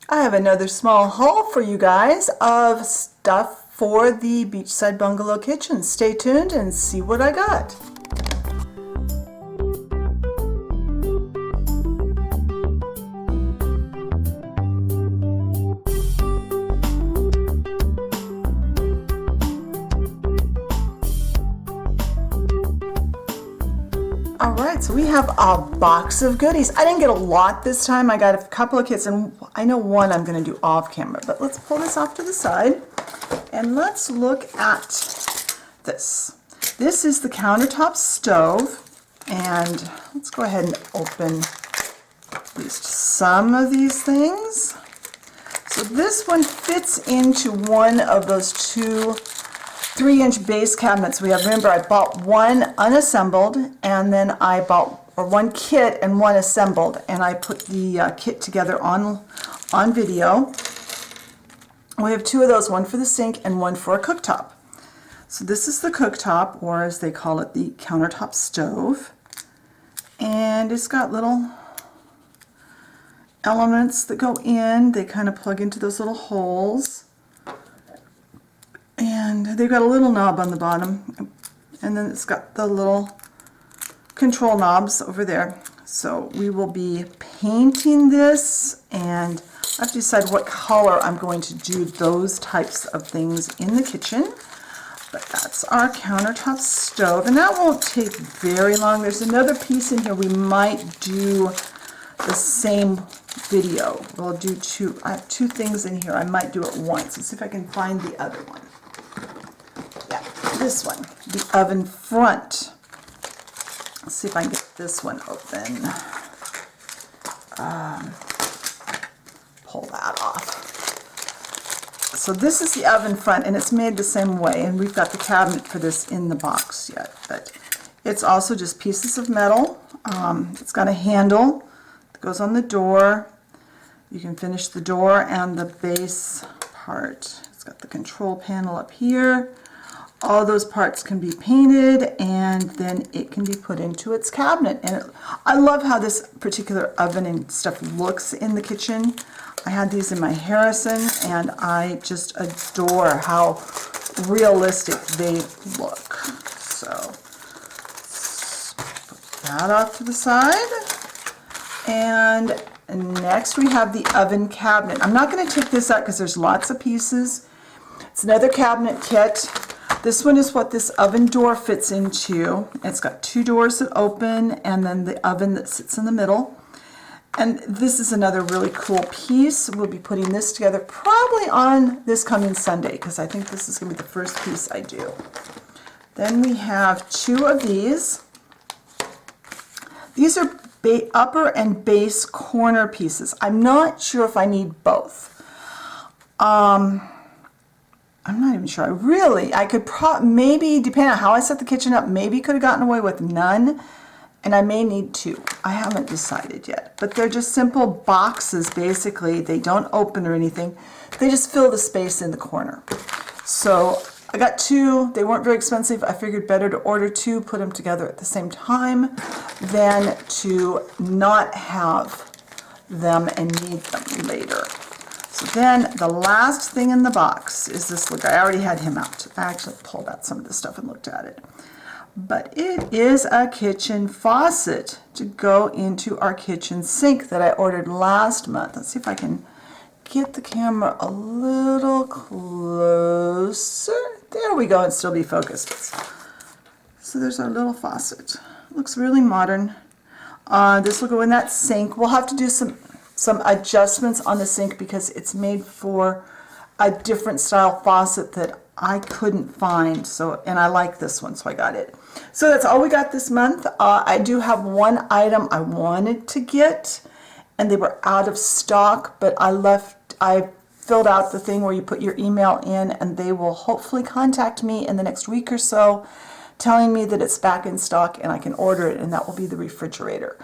I have another small haul for you guys of stuff for the Beachside Bungalow kitchen. Stay tuned and see what I got. Alright, so we have a box of goodies. I didn't get a lot this time. I got a couple of kits, and I know one I'm going to do off camera. But let's pull this off to the side, and let's look at this. This is the countertop stove, and let's go ahead and open at least some of these things. So this one fits into one of those two 3-inch base cabinets we have. Remember, I bought one unassembled, and then I bought one kit and one assembled, and I put the kit together on video. We have two of those, one for the sink and one for a cooktop. So this is the cooktop, or as they call it, the countertop stove, and it's got little elements that go in. They kind of plug into those little holes. And they've got a little knob on the bottom, and then it's got the little control knobs over there. So we will be painting this, and I have to decide what color I'm going to do those types of things in the kitchen. But that's our countertop stove, and that won't take very long. There's another piece in here we might do the same video. We'll do two. I have two things in here. I might do it once. Let's see if I can find the other one. This one, the oven front. Let's see if I can get this one open. Pull that off. So this is the oven front, and it's made the same way, and we've got the cabinet for this in the box yet, but it's also just pieces of metal. It's got a handle that goes on the door. You can finish the door and the base part. It's got the control panel up here. All those parts can be painted, and then it can be put into its cabinet. And I love how this particular oven and stuff looks in the kitchen. I had these in my Harrison, and I just adore how realistic they look. So put that off to the side. And next we have the oven cabinet. I'm not going to take this out because there's lots of pieces. It's another cabinet kit. This one is what this oven door fits into. It's got two doors that open, and then the oven that sits in the middle. And this is another really cool piece. We'll be putting this together probably on this coming Sunday, because I think this is going to be the first piece I do. Then we have two of these. These are upper and base corner pieces. I'm not sure if I need both. I'm not even sure. I could maybe, depending on how I set the kitchen up, maybe could have gotten away with none, and I may need two. I haven't decided yet. But they're just simple boxes, basically. They don't open or anything. They just fill the space in the corner. So I got two. They weren't very expensive. I figured better to order two, put them together at the same time, than to not have them and need them later. So then the last thing in the box is this. Look, I already had him out. I actually pulled out some of this stuff and looked at it. But it is a kitchen faucet to go into our kitchen sink that I ordered last month. Let's see if I can get the camera a little closer. There we go, and still be focused. So there's our little faucet. Looks really modern. This will go in that sink. We'll have to do some adjustments on the sink because it's made for a different style faucet that I couldn't find. So, and I like this one, so I got it. So that's all we got this month. I do have one item I wanted to get, and they were out of stock, but I filled out the thing where you put your email in, and they will hopefully contact me in the next week or so telling me that it's back in stock and I can order it, and that will be the refrigerator.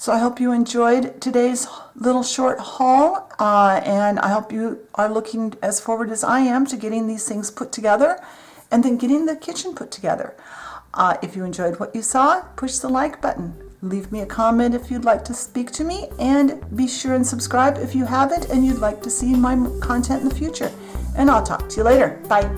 So I hope you enjoyed today's little short haul, and I hope you are looking as forward as I am to getting these things put together and then getting the kitchen put together. If you enjoyed what you saw, push the like button. Leave me a comment if you'd like to speak to me, and be sure and subscribe if you haven't and you'd like to see my content in the future. And I'll talk to you later. Bye.